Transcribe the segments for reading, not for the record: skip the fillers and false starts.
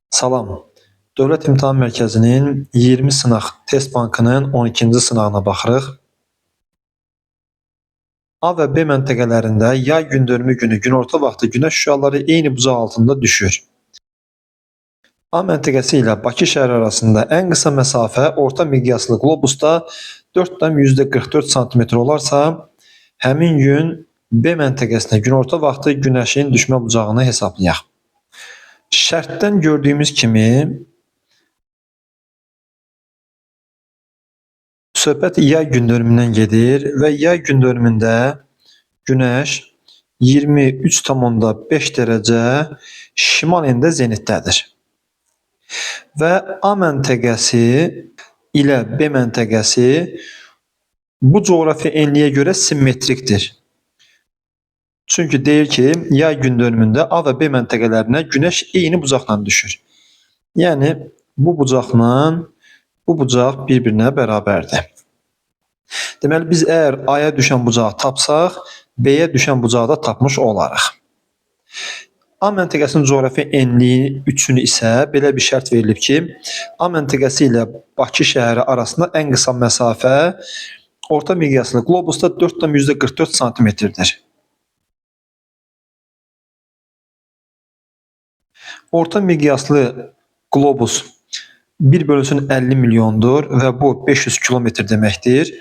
Salam. Dövlət İmtahan Mərkəzinin 20 sınaq test bankının 12-ci sınağına baxırıq. A və B məntəqələrində yay gündönümü günü günorta vaxtı günəş şüaları eyni bucaq altında düşür. A məntəqəsi ilə Bakı şəhəri arasında ən qısa məsafə orta miqyaslı qlobusda 4,44 sm olarsa, həmin gün B məntəqəsinə günorta vaxtı günəşin düşmə bucağını hesablayaq. Şərtdən gördüyümüz kimi söhbət yay gündönümündən gedir və yay gündönümündə günəş 23,5 dərəcə şimal enində zenitdədir. Və A məntəqəsi ilə B məntəqəsi bu coğrafi enliyə görə simmetrikdir. Çünki deyir ki, yay gündönümündə A və B məntəqələrinə günəş eyni bucaqla düşür. Yəni, bu bucaqla bu bucaq bir-birinə bərabərdir. Deməli, biz əgər A-ya düşən bucağı tapsaq, B-yə düşən bucağı da tapmış olarıq. A məntəqəsinin coğrafi enliyi üçün isə belə bir şərt verilib ki, A məntəqəsi ilə Bakı şəhəri arasında ən qısa məsafə orta miqyaslı qlobusda 4,44 sm-dir. Orta miqyaslı qlobus 1/50 milyondur və bu 500 kilometr deməkdir.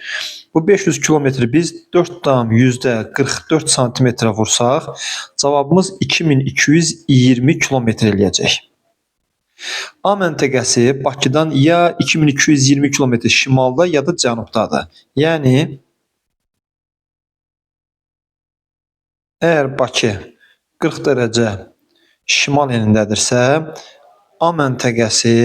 Bu 500 kilometri biz 4,44 santimetrə vursaq, cavabımız 2220 kilometr eləyəcək. A məntəqəsi Bakıdan ya 2220 kilometr şimalda ya da cənubdadır. Yəni, əgər Bakı 40 dərəcə şimal enindədirsə, A məntəqəsi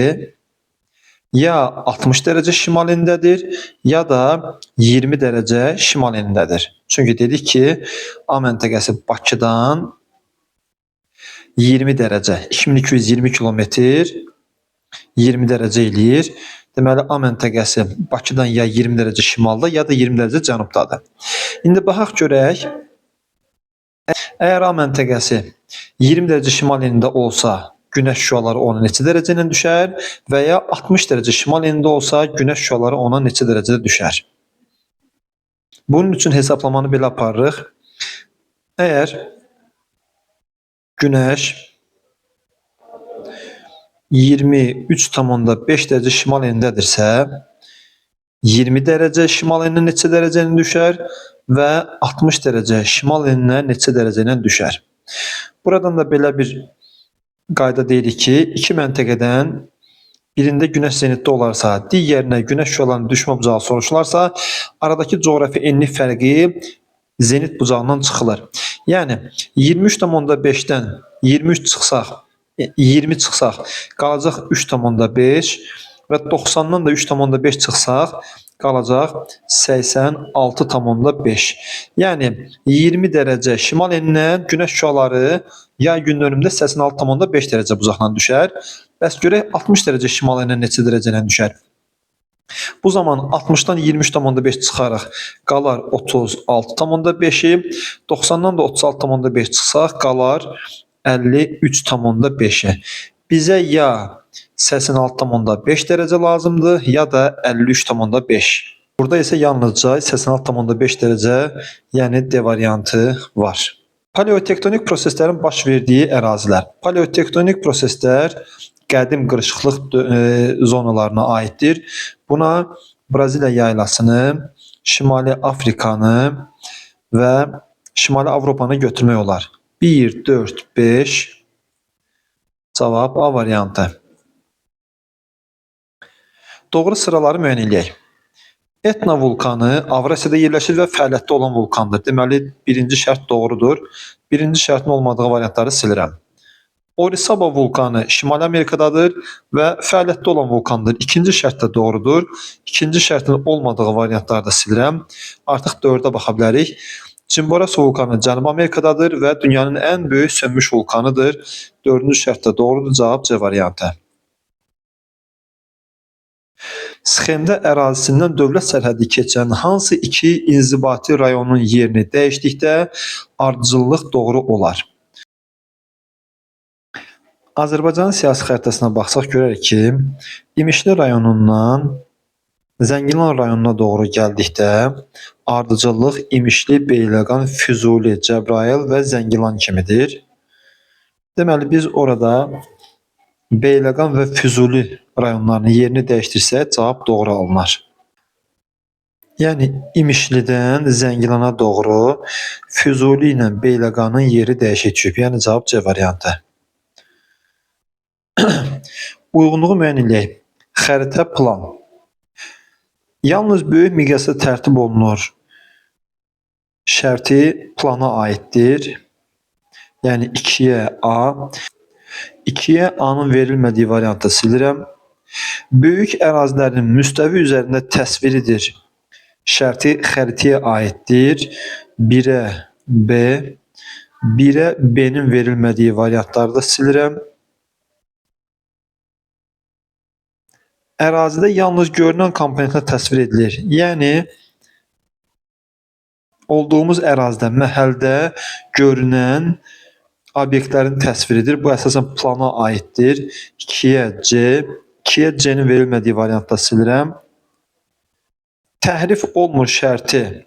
ya 60 dərəcə şimal enindədir, ya da 20 dərəcə şimal enindədir. Çünki dedik ki, A məntəqəsi Bakıdan 20 dərəcə, 2220 kilometr 20 dərəcə eləyir. Deməli, A məntəqəsi Bakıdan ya 20 dərəcə şimalda, ya da 20 dərəcə cənubdadır. İndi baxaq görək, əgər A məntəqəsi 20 dərəcə şimal enində olsa, günəş şüaları ona neçə dərəcə ilə düşər və ya 60 dərəcə şimal enində olsa, günəş şüaları ona neçə dərəcədə düşər. Bunun üçün hesablamanı belə aparırıq. Əgər günəş 23,5 dərəcə şimal enindədirsə, 20 dərəcə şimal eninə neçə dərəcə ilə düşər və 60 dərəcə şimal eninə neçə dərəcə ilə düşər. Buradan da belə bir qayda deyirik ki, iki məntəqədən birində günəş zenitdə olarsa, digərinə günəş şüalarının düşmə bucağı soruşularsa, aradakı coğrafi enlik fərqi zenit bucağından çıxılır. Yəni, 23,5-dən 20 çıxsaq, qalacaq 3,5 və 90-dan da 3,5 çıxsaq, qalacaq 86,5. Yəni, 20 dərəcə şimal eninə günəş şüaları yay gündönümdə 86,5 dərəcə bucaqla düşər. Bəs görək 60 dərəcə şimal eninə neçə dərəcə ilə düşər? Bu zaman 60-dan 23,5 çıxarıq, qalar 36,5-i, 90-dan da 36,5 çıxsaq, qalar 53,5-i. Bizə ya 86,5 dərəcə lazımdır, ya da 53,5. Burada isə yalnızca 86,5 dərəcə, yəni D variantı var. Paleotektonik proseslərin baş verdiyi ərazilər. Paleotektonik proseslər qədim qırışıqlıq zonalarına aiddir. Buna Braziliya yaylasını, Şimali Afrikanı və Şimali Avropanı götürmək olar. 1, 4, 5 cavab A variantı. Doğru sıraları müəyyən eləyək. Etna vulkanı Avrasiyada yerləşir və fəaliyyətdə olan vulkandır. Deməli, birinci şərt doğrudur. Birinci şərtin olmadığı variantları silirəm. Orizaba vulkanı Şimali Amerikadadır və fəaliyyətdə olan vulkandır. İkinci şərt də doğrudur. İkinci şərtin olmadığı variantları da silirəm. Artıq 4-ə baxa bilərik. Chimborazo vulkanı Cənubi Amerikadadır və dünyanın ən böyük sönmüş vulkanıdır. 4-cü şərt də doğrudur. Cavab C variantı. Sxemdə ərazisindən dövlət sərhədi keçən hansı iki inzibati rayonun yerini dəyişdikdə ardıcıllıq doğru olar? Azərbaycanın siyasi xəritəsinə baxsaq görərik ki, İmişli rayonundan Zəngilan rayonuna doğru gəldikdə ardıcıllıq İmişli, Beyləqan, Füzuli, Cəbrayıl və Zəngilan kimidir. Deməli biz orada Beyləqan və Füzuli rayonlarının yerini dəyişdirsək cavab doğru alınar. Yəni İmişlidən Zəngilana doğru Füzuli ilə Beyləqanın yeri dəyişib düşüb. Yəni cavab C variantı. Uyğunluğu müəyyən edək. Xəritə plan. Yalnız böyük miqyasda tərtib olunur. Şərti plana aiddir. Yəni 2-yə A. 2-yə A-nın verilmədiyi variantı silirəm. Böyük ərazilərin müstəvi üzərində təsviridir. Şərti xəritəyə aiddir. 1-ə B. 1-ə B-nin verilmədiyi variantları da silirəm. Ərazidə yalnız görünən komponentlər təsvir edilir. Yəni olduğumuz ərazidə, məhəldə görünən obyektlərin təsviridir. Bu əsasən plana aiddir. 2-yə C. 2-yə C-nin verilmədiyi variantda silirəm. Təhrif olmur şərti.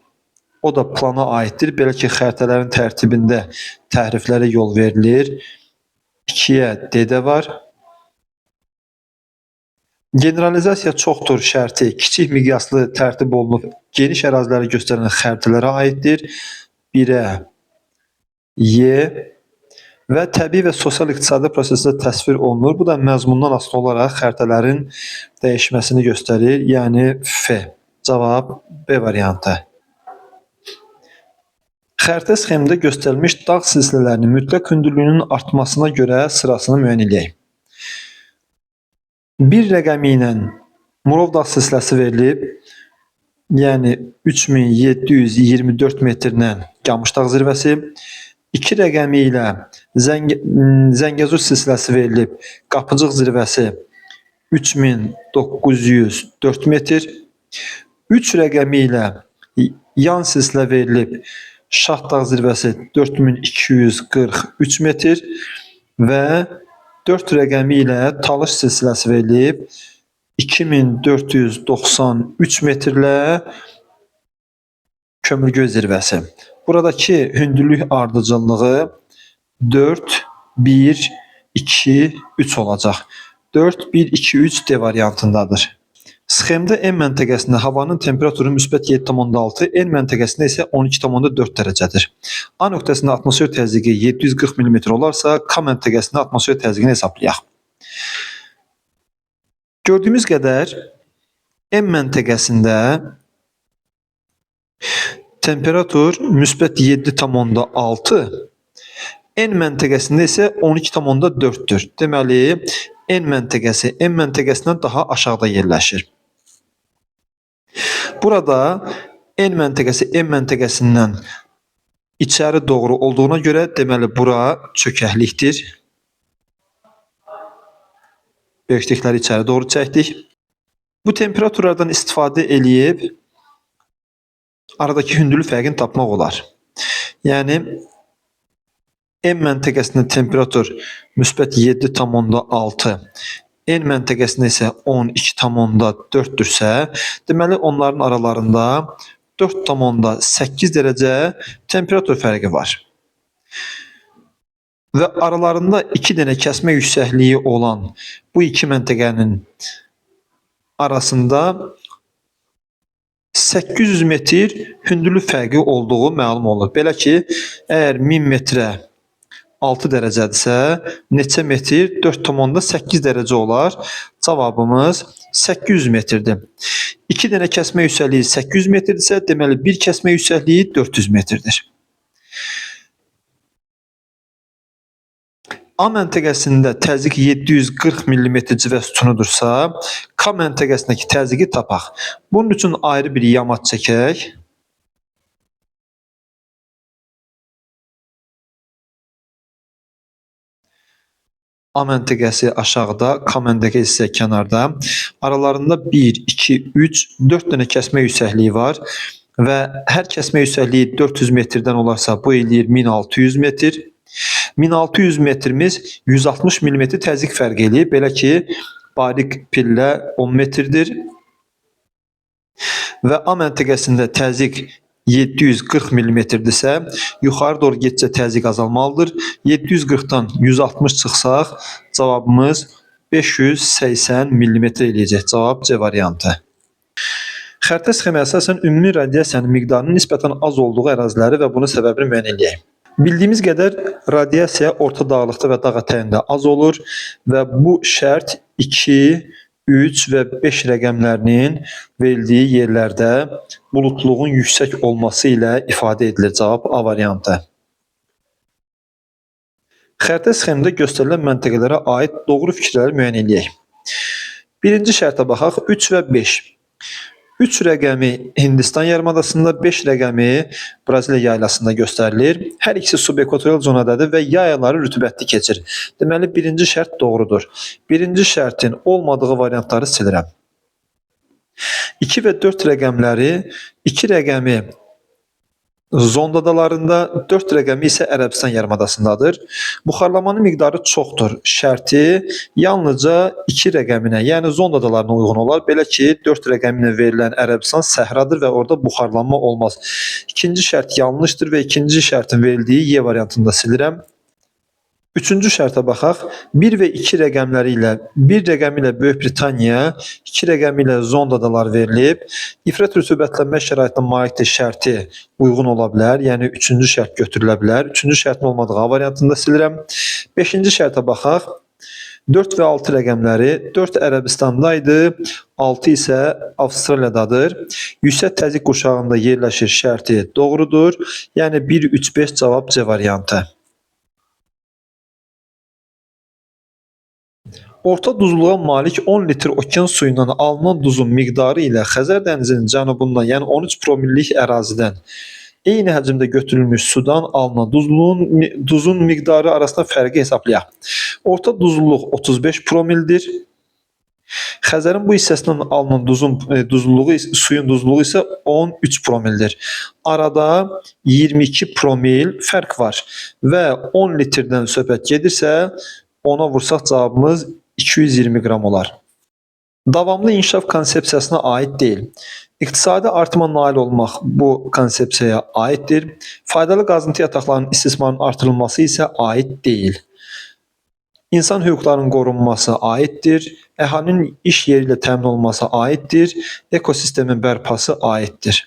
O da plana aiddir. Belə ki, xəritələrin tərtibində təhriflərə yol verilir. 2-yə D-də var. Generalizasiya çoxdur şərti kiçik miqyaslı tərtib olunub geniş əraziləri göstərən xəritələrə aiddir. 1-ə Y və təbii və sosial-iqtisadi prosesdə təsvir olunur. Bu da məzmundan asılı olaraq xəritələrin dəyişməsini göstərir. Yəni F. Cavab B variantı. Xəritə sxemində göstərilmiş dağ silsilələrinin mütləq hündürlüyünün artmasına görə sırasını müəyyən edək. 1 rəqəmi ilə Murov dağ silsiləsi verilib. Yəni 3724 metrlə Qamışdağ zirvəsi. 2 rəqəmi ilə Zəngəzur silsiləsi verilib. Qapıcıq zirvəsi 3904 metr. 3 rəqəmi ilə yan silsilə verilib. Şahdağ zirvəsi 4243 metr və 4 rəqəmi ilə Talış silsiləsi verilib. 2493 metrlə Kömürgöy zirvəsi. Buradakı hündürlük ardıcıllığı 4, 1, 2, 3 olacaq. 4, 1, 2, 3 D variantındadır. Sxemdə N məntəqəsində havanın temperaturu müsbət 7,6, N məntəqəsində isə 12,4 dərəcədir. A nöqtəsində atmosfer təzyiqi 740 mm olarsa, K məntəqəsində atmosfer təzyiqini hesablayaq. Gördüyümüz qədər N məntəqəsində temperatur müsbət 7,6, N məntəqəsində isə 12,4-dür. Deməli, N məntəqəsi M məntəqəsindən daha aşağıda yerləşir. Burada N məntəqəsi M məntəqəsindən içəri doğru olduğuna görə deməli bura çökəklikdir. Böyüklükləri içəri doğru çəkdik. Bu temperaturlardan istifadə eləyib aradakı hündürlük fərqini tapmaq olar. Yəni M məntəqəsində temperatur müsbət 7,6, N məntəqəsində isə 12,4-dürsə, deməli onların aralarında 4,8 dərəcə temperatur fərqi var. Və aralarında 2 dənə kəsmə yüksəkliyi olan bu iki məntəqənin arasında 800 metr hündürlük fərqi olduğu məlum olur. Belə ki, əgər 1000 metrə 6 dərəcədirsə, neçə metr? 4,8 dərəcə olar. Cavabımız 800 metrdir. 2 dənə kəsmə yüksəkliyi 800 metrdirsə, deməli bir kəsmə yüksəkliyi 400 metrdir. A məntəqəsində təzyiq 740 mm civə sütunudursa, K məntəqəsindəki təzyiqi tapaq. Bunun üçün ayrı bir yamaç çəkək. A məntəqəsi aşağıda, K məntəqəsi isə kənarda. Aralarında 1, 2, 3, 4 dənə kəsmə yüksəkliyi var. və hər kəsmə yüksəkliyi 400 metrdən olarsa bu eləyir 1600 metr. 1600 metrimiz 160 mm təzyiq fərq eləyir. Belə ki, barik pillə 10 metrdir və A məntəqəsində təzyiq 740 mm-dirsə, yuxarı doğru getcə təzyiq azalmalıdır. 740-dan 160 çıxsaq, cavabımız 580 mm eləyəcək. Cavab C variantı. Xəritə sxemə əsasən ümumi radiasiyanın miqdarının nisbətən az olduğu əraziləri və bunun səbəbini müəyyən edək. Bildiyimiz qədər radiasiya orta dağlıqda və dağ ətəyində az olur və bu şərt 2, 3 və 5 rəqəmlərinin verildiyi yerlərdə bulutluğun yüksək olması ilə ifadə edilir. Cavab A variantı. Xəritə sxemində göstərilən məntəqələrə aid doğru fikirləri müəyyən edək. Birinci şərtə baxaq, 3 və 5. 3 rəqəmi Hindistan yarımadasında, 5 rəqəmi Braziliya yaylasında göstərilir. Hər ikisi subekvatorial zonadadır və yayaları rütubətli keçir. Deməli, birinci şərt doğrudur. Birinci şərtin olmadığı variantları silirəm. 2 və 4 rəqəmləri, 2 rəqəmi Zonda adalarında, 4 rəqəmi isə Ərəbistan yarımadasındadır. Buxarlamanın miqdarı çoxdur. Şərti yalnızca 2 rəqəminə, yəni Zonda adalarına uyğun olar. Belə ki, 4 rəqəminə verilən Ərəbistan səhradır və orada buxarlanma olmaz. İkinci şərt yanlışdır və ikinci şərtin verildiyi Y variantında silirəm. Üçüncü şərtə baxaq. 1 və 2 rəqəmləri ilə 1 rəqəmi ilə Böyük Britaniya, 2 rəqəmi ilə Zonda adaları verilib. İfrat rütubətlənmə şəraitinə malikdir şərti uyğun ola bilər. Yəni üçüncü şərt götürülə bilər. Üçüncü şərtin olmadığı A variantında silirəm. Beşinci şərtə baxaq. 4 və 6 rəqəmləri 4 Ərəbistanda idi, 6 isə Avstraliyadadır. Yüksək təzyiq qurşağında yerləşir şərti doğrudur. Yəni 1, 3, 5 cavab C variantı. Orta duzluğa malik 10 litr okean suyundan alınan duzun miqdarı ilə Xəzər dənizinin cənubundan, yəni 13 promillik ərazidən eyni həcmdə götürülmüş sudan alınan duzun miqdarı arasında fərqi hesablayaq. Orta duzluluq 35 promildir. Xəzərin bu hissəsindən alınan suyun duzluluğu isə 13 promildir. Arada 22 promil fərq var və 10 litrdən söhbət gedirsə, ona vursaq cavabımız 220 qram olar. Davamlı inkişaf konsepsiyasına aid deyil. İqtisadi artıma nail olmaq bu konsepsiyaya aiddir. Faydalı qazıntı yataqlarının istismarının artırılması isə aid deyil. İnsan hüquqlarının qorunması aiddir. Əhalinin iş yeri ilə təmin olunması aiddir. Ekosistemin bərpası aiddir.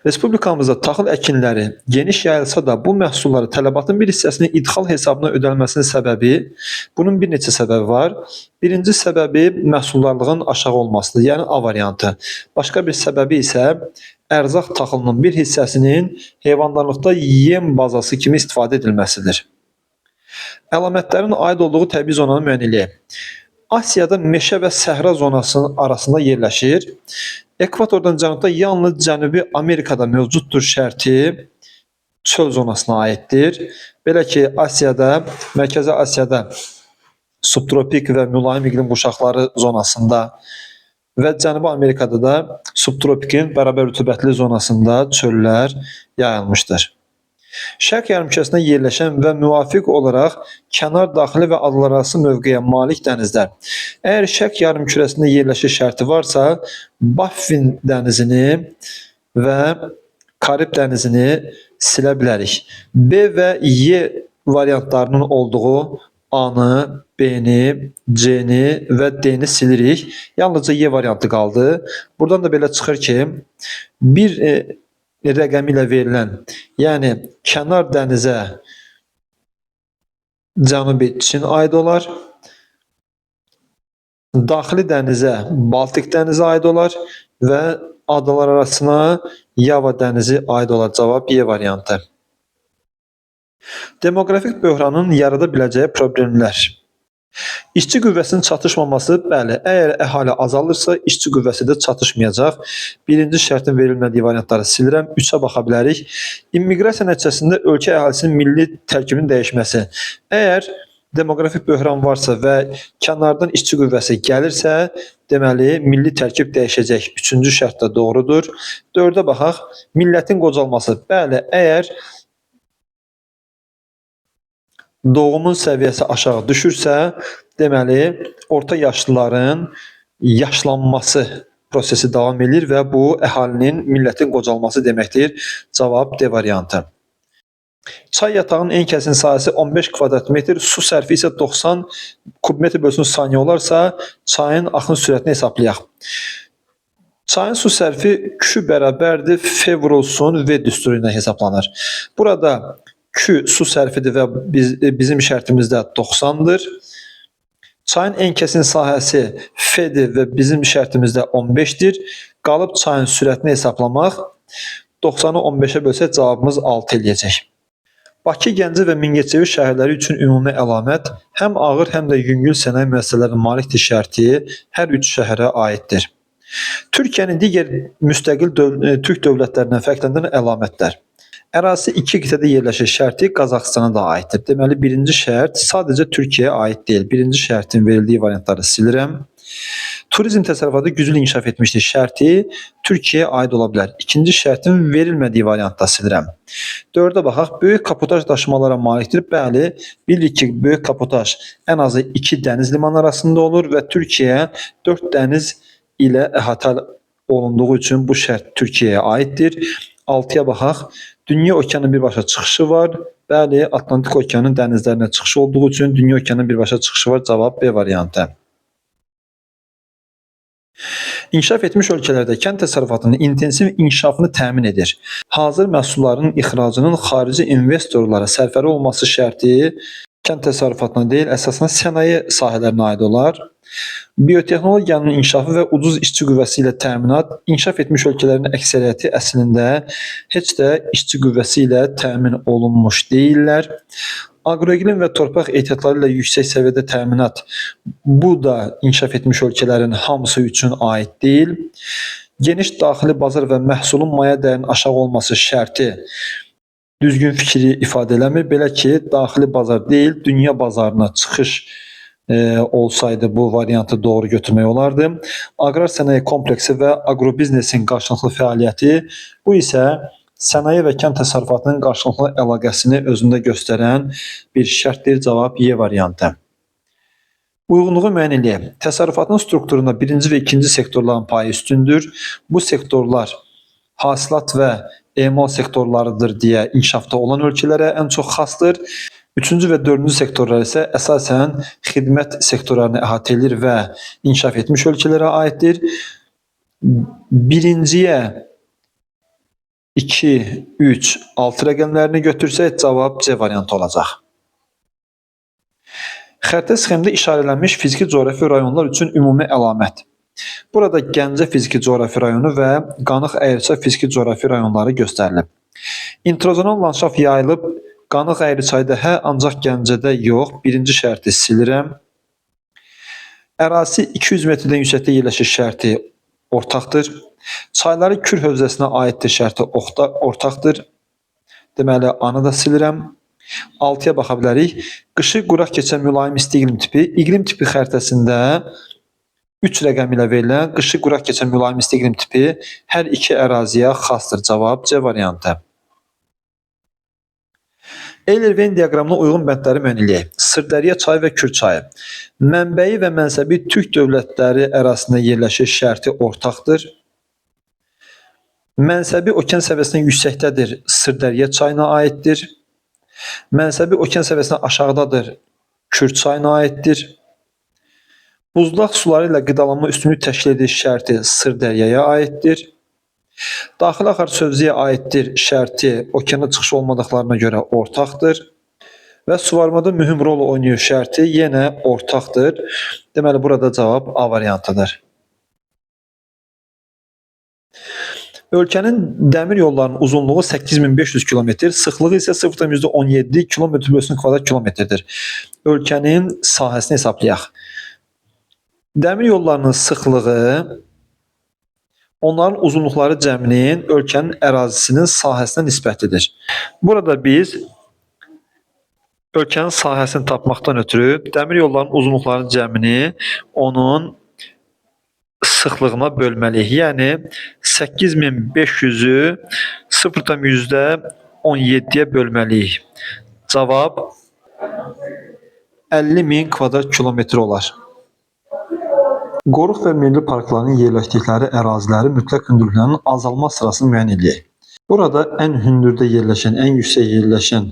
Respublikamızda taxıl əkinləri geniş yayılsa da bu məhsulları tələbatın bir hissəsini idxal hesabına ödənilməsinin səbəbi, bunun bir neçə səbəbi var. Birinci səbəbi məhsuldarlığın aşağı olmasıdır, yəni A variantı. Başqa bir səbəbi isə ərzaq taxılının bir hissəsinin heyvandarlıqda yem bazası kimi istifadə edilməsidir. Əlamətlərin aid olduğu təbii zonanı müəyyən edək. Asiyada meşə və səhra zonasının arasında yerləşir. Ekvatordan cənubda yalnız Cənubi Amerikada mövcuddur şərti çöl zonasına aiddir. Belə ki, Asiyada, Mərkəzi Asiyada subtropik və mülayim iqlim qurşaqları zonasında və Cənubi Amerikada da subtropikin bərabər rütubətli zonasında çöllər yayılmışdır. Şərq yarımkürəsində yerləşən və müvafiq olaraq kənar daxili və adalararası mövqeyə malik dənizlər. Əgər şərq yarımkürəsində yerləşir şərti varsa, Baffin dənizini və Karib dənizini silə bilərik. B və Y variantlarının olduğu A-nı, B-ni, C-ni və D-ni silirik. Yalnızca Y variantı qaldı. Buradan da belə çıxır ki, bir rəqəmi ilə verilən, yəni kənar dənizə Cənubi Çin aid olar, daxili dənizə Baltik dənizi aid olar və adalar arasına Yava dənizi aid olar. Cavab Y variantı. Demoqrafik böhranın yarada biləcəyi problemlər. İşçi qüvvəsinin çatışmaması, bəli, əgər əhali azalırsa, işçi qüvvəsi də çatışmayacaq. Birinci şərtin verilmədiyi variantları silirəm, 3-ə baxa bilərik. İmmiqrasiya nəticəsində ölkə əhalisinin milli tərkibinin dəyişməsi. Əgər demoqrafik böhran varsa və kənardan işçi qüvvəsi gəlirsə, deməli milli tərkib dəyişəcək. Üçüncü şərt də doğrudur. 4-ə baxaq. Millətin qocalması. Bəli, əgər doğumun səviyyəsi aşağı düşürsə, deməli orta yaşlıların yaşlanması prosesi davam edir və bu əhalinin, millətin qocalması deməkdir. Cavab D variantı. Çay yatağının en kəsin sahəsi 15 kvadrat metr, su sərfi isə 90 kub metr bölsün saniyə olarsa, çayın axın sürətini hesablayaq. Çayın su sərfi Q bərabərdir F vurulsun V düsturu ilə hesablanır. Burada Q su sərfidir və bizim şərtimizdə 90'dır. Çayın en kəsin sahəsi F'dir və bizim şərtimizdə 15'dir. Qalıb çayın sürətini hesablamaq. 90'ı 15'ə bölsək cavabımız 6 eləyəcək. Bakı, Gəncə və Mingəçevir şəhərləri üçün ümumi əlamət həm ağır, həm də yüngül sənaye müəssisələrinin malikdir şərti hər üç şəhərə aiddir. Türkiyənin digər müstəqil Türk dövlətlərindən fərqləndirən əlamətlər. Ərazisi iki qitədə yerləşir şərti Qazaxstana da aiddir. Deməli, birinci şərt sadəcə Türkiyəyə aid deyil. Birinci şərtin verildiyi variantları silirəm. Turizm təsərrüfatı güclü inkişaf etmişdir şərti Türkiyəyə aid ola bilər. İkinci şərtin verilmədiyi variantda silirəm. 4'ə baxaq. Böyük kapotaj daşımalara malikdir. Bəli, bilirik ki, böyük kapotaj ən azı 2 dəniz limanı arasında olur və Türkiyə 4 dəniz ilə əhatə olunduğu üçün bu şərt Türkiyəyə aiddir. 6'ya baxaq. Dünya okeanının birbaşa çıxışı var. Bəli, Atlantik okeanının dənizlərinə çıxışı olduğu üçün Dünya okeanının birbaşa çıxışı var. Cavab B variantı. İnkişaf etmiş ölkələrdə kənd təsərrüfatının intensiv inkişafını təmin edir. Hazır məhsulların ixracının xarici investorlara sərfəli olması şərti kənd təsərrüfatına deyil, əsasən sənaye sahələrinə aid olar. Biotexnologiyanın inkişafı və ucuz işçi qüvvəsi ilə təminat inkişaf etmiş ölkələrin əksəriyyəti əslində heç də işçi qüvvəsi ilə təmin olunmuş deyillər. Agroiqlim və torpaq ehtiyatları ilə yüksək səviyyədə təminat bu da inkişaf etmiş ölkələrin hamısı üçün aid deyil. Geniş daxili bazar və məhsulun maya dəyərinin aşağı olması şərti düzgün fikri ifadə eləmir. Belə ki, daxili bazar deyil, dünya bazarına çıxış olsaydı bu variantı doğru götürmək olardı. Aqrar sənaye kompleksi və agrobiznesin qarşılıqlı fəaliyyəti, bu isə sənaye və kənd təsərrüfatının qarşılıqlı əlaqəsini özündə göstərən bir şərtdir. Cavab Y variantı. Uyğunluğu müəyyən eləyək. Təsərrüfatın strukturunda birinci və ikinci sektorların payı üstündür. Bu sektorlar hasilat və emal sektorlarıdır deyə inkişafda olan ölkələrə ən çox xasdır. Üçüncü və dördüncü sektorlar isə əsasən xidmət sektorlarını əhatə edir və inkişaf etmiş ölkələrə aiddir. Birinciyə 2, 3, 6 rəqəmlərini götürsək cavab C variantı olacaq. Xəritə sxemdə işarələnmiş fiziki coğrafi rayonlar üçün ümumi əlamət. Burada Gəncə fiziki coğrafi rayonu və Qanıq Əyriçay fiziki coğrafi rayonları göstərilib. İntrozonal landşaft yayılıb Qanıq Əyriçayda ancaq Gəncədə yox. Birinci şərti silirəm. Ərazisi 200 metrdən yüksəkdə yerləşir şərti ortaqdır. Çayları Kür hövzəsinə aiddir şərti ortaqdır. Deməli, anı da silirəm. 6'ya baxa bilərik. Qışı quraq keçən mülayim isti iqlim tipi. İqlim tipi xəritəsində 3 rəqəm ilə verilən qışı quraq keçən mülayim isti iqlim tipi hər iki əraziyə xasdır. Cavab C variantı. Eyler-Venn diaqramına uyğun bəndləri müəyyən eləyək. Sırdərya çayı və Kür çayı. Mənbəyi və mənsəbi Türk dövlətləri arasında yerləşir şərti ortaqdır. Mənsəbi okean səviyyəsindən yüksəkdədir. Sırdərya çayına aiddir. Mənsəbi okean səviyyəsindən aşağıdadır. Kür çayına aiddir. Buzlaq suları ilə qidalanma üstünlük təşkil edir şərti Sırdıryaya aiddir. Daxili axar sövzəyə aiddir şərti okeana çıxış olmadıqlarına görə ortaqdır. Və suvarmada mühüm rol oynayır şərti yenə ortaqdır. Deməli, burada cavab A variantıdır. Ölkənin dəmir yollarının uzunluğu 8500 km, sıxlığı isə 0,17 km/km2-dir. Ölkənin sahəsini hesablayaq. Dəmir yollarının sıxlığı onların uzunluqları cəminin ölkənin ərazisinin sahəsinə nisbətlidir. Burada biz Ölkənin sahəsini tapmaqdan ötürü dəmir yollarının uzunluqlarının cəmini onun sıxlığına bölməliyik. Yəni 8500-ü 0,17-yə bölməliyik. Cavab 50.000 kvadrat kilometr olar. Qoruq və milli parkların yerləşdikləri əraziləri mütləq hündürlüklərinin azalma sırasını müəyyən edək. Burada ən hündürdə yerləşən, ən yüksək yerləşən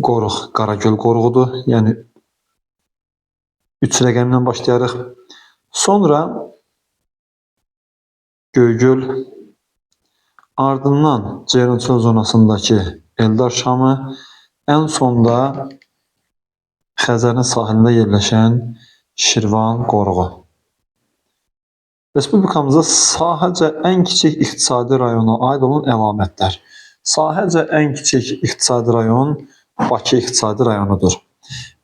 qoruq Qaragöl qoruğudur. Yəni 3 rəqəmlə başlayarıq. Sonra Göygöl, ardından Ceyrançöl zonasındakı Eldar Şamı, ən sonda Xəzərin sahilində yerləşən Şirvan qoruğu. Respublikamızda sahəcə ən kiçik iqtisadi rayona aid olan əlamətlər. Sahəcə ən kiçik iqtisadi rayon Bakı iqtisadi rayonudur.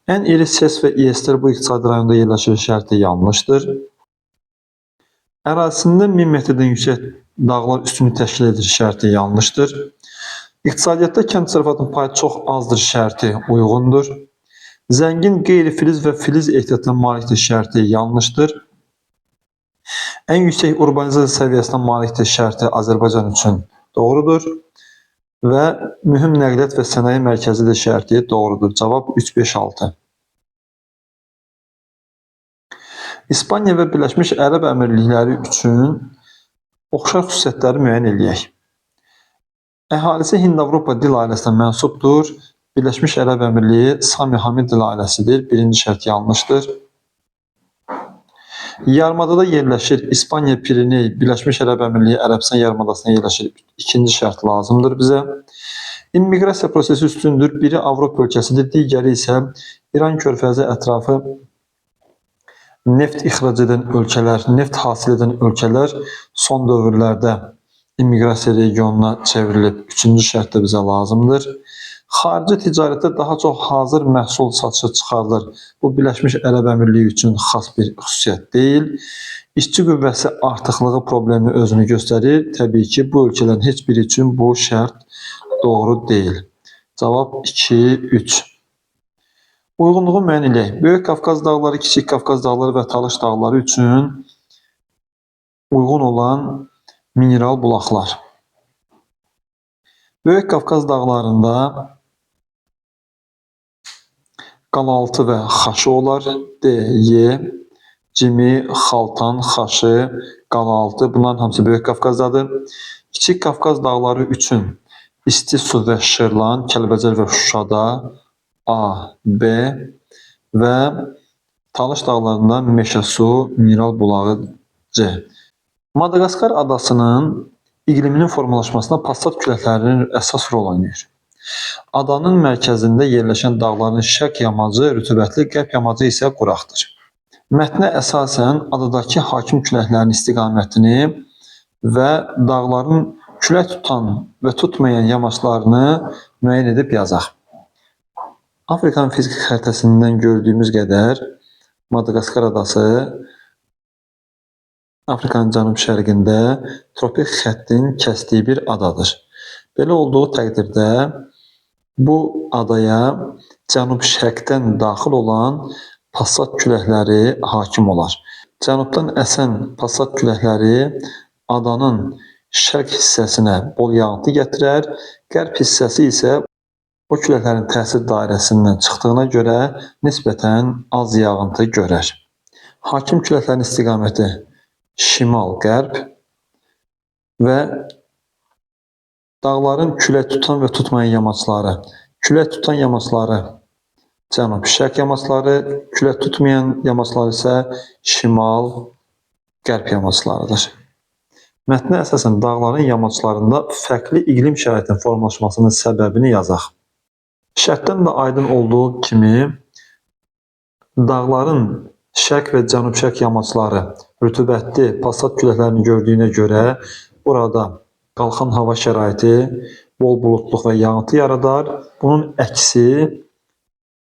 Ən iri SES və İESlər bu iqtisadi rayonda yerləşir şərti yanlışdır. Ərazisində 1000 metrdən yüksək dağlar üstünlük təşkil edir şərti yanlışdır. İqtisadiyyatda kənd təsərrüfatının payı çox azdır şərti uyğundur. Zəngin qeyri-filiz və filiz ehtiyatına malikdir şərti yanlışdır. Ən yüksək urbanizasiya səviyyəsinə malikdir şərti Azərbaycan üçün doğrudur. Və mühüm nəqliyyat və sənaye mərkəzidir şərti doğrudur. Cavab 3, 5, 6. İspaniya və Birləşmiş Ərəb Əmirlikləri üçün oxşar xüsusiyyətləri müəyyən edək. Əhalisi Hind-Avropa dil ailəsinə mənsubdur. Birləşmiş Ərəb Əmirliyi Sami Hamid dil ailəsidir. Birinci şərt yanlışdır. Yarımadada yerləşir. İspaniya, Piriney, Birləşmiş Ərəb Əmirliyi, Ərəbistan yarımadasına yerləşir. İkinci şərt lazımdır bizə. İmmiqrasiya prosesi üstündür. Biri Avropa ölkəsidir, digəri isə İran körfəzi ətrafı neft ixrac edən ölkələr, neft hasil edən ölkələr son dövrlərdə immiqrasiya regionuna çevrilib. Üçüncü şərt də bizə lazımdır. Xarici ticarətdə daha çox hazır məhsul satışa çıxarılır. Bu Birləşmiş Ərəb Əmirliyi üçün xas bir xüsusiyyət deyil. İşçi qüvvəsi artıqlığı problemi özünü göstərir. Təbii ki, bu ölkələrin heç biri üçün bu şərt doğru deyil. Cavab 2, 3. Uyğunluğu müəyyən edək. Böyük Qafqaz dağları, Kiçik Qafqaz dağları və Talış dağları üçün uyğun olan mineral bulaqlar. Böyük Qafqaz dağlarında qalaltı və xaşı olar. D, Y, cimi, xaltan, xaşı, qalaltı. Bunların hamısı Böyük Qafqazdadır. Kiçik Qafqaz dağları üçün isti su və Şırlan, Kəlbəcər və Şuşada A, B və Talış dağlarında meşə su, mineral bulağı C. Madagaskar adasının iqliminin formalaşmasına passat küləklərinin əsas rol oynayır. Adanın mərkəzində yerləşən dağların şərq yamacı rütubətli, qərb yamacı isə quraqdır. Mətnə əsasən adadakı hakim küləklərin istiqamətini və dağların külək tutan və tutmayan yamaclarını müəyyən edib yazaq. Afrikanın fiziki xəritəsindən gördüyümüz qədər Madagaskar adası Afrikanın cənub-şərqində tropik xəttin kəsdiyi bir adadır. Belə olduğu təqdirdə bu adaya cənub-şərqdən daxil olan passat küləkləri hakim olar. Cənubdan əsən passat küləkləri adanın şərq hissəsinə bol yağıntı gətirər, qərb hissəsi isə o küləklərin təsir dairəsindən çıxdığına görə nisbətən az yağıntı görər. Hakim küləklərin istiqaməti şimal-qərb və dağların külək tutan və tutmayan yamacları. Külək tutan yamacları cənub-şərq yamacları, külək tutmayan yamacları isə şimal-qərb yamaclarıdır. Mətnə əsasən dağların yamaclarında fərqli iqlim şəraitinin formalaşmasının səbəbini yazaq. Şərtdən də aydın olduğu kimi dağların şərq və cənub-şərq yamacları rütubətli passat küləklərini gördüyünə görə burada qalxan hava şəraiti bol buludluq və yağıntı yaradar. Bunun əksi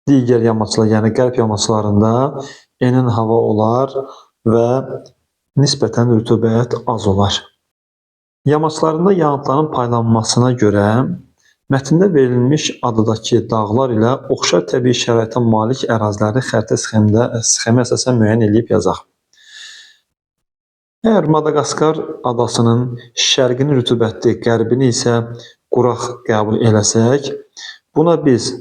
digər yamaclar, yəni qərb yamaclarında enin hava olar və nisbətən rütubət az olar. Yamaclarında yağıntıların paylanmasına görə Mətndə verilmiş adadakı dağlar ilə oxşar təbii şəraitə malik əraziləri xəritə sxemi əsasən müəyyən edib yazaq. Əgər Madagaskar adasının şərqini rütubətli, qərbini isə quraq qəbul eləsək, buna biz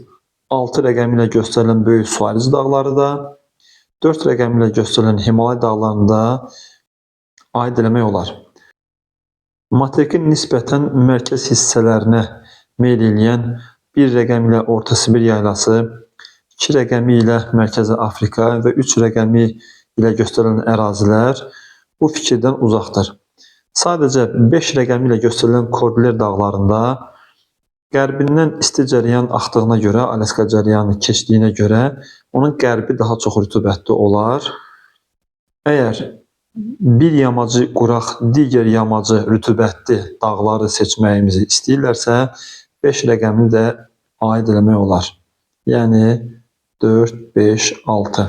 6 rəqəmi ilə göstərilən böyük Suariz dağları da, 4 rəqəmi ilə göstərilən Himalay dağlarını da aid eləmək olar. Materikin nisbətən mərkəz hissələrinə meyl eləyən 1 rəqəmi ilə Orta Sibir yaylası, 2 rəqəmi ilə Mərkəzi Afrika və 3 rəqəmi ilə göstərilən ərazilər bu fikirdən uzaqdır. Sadəcə 5 rəqəmi ilə göstərilən Kordiller dağlarında qərbindən isti cəryan axdığına görə, Alyaska cəryanı keçdiyinə görə onun qərbi daha çox rütubətli olar. Əgər bir yamacı quraq, digər yamacı rütubətli dağları seçməyimizi istəyirlərsə, 5 rəqəmini də aid eləmək olar. Yəni 4, 5, 6.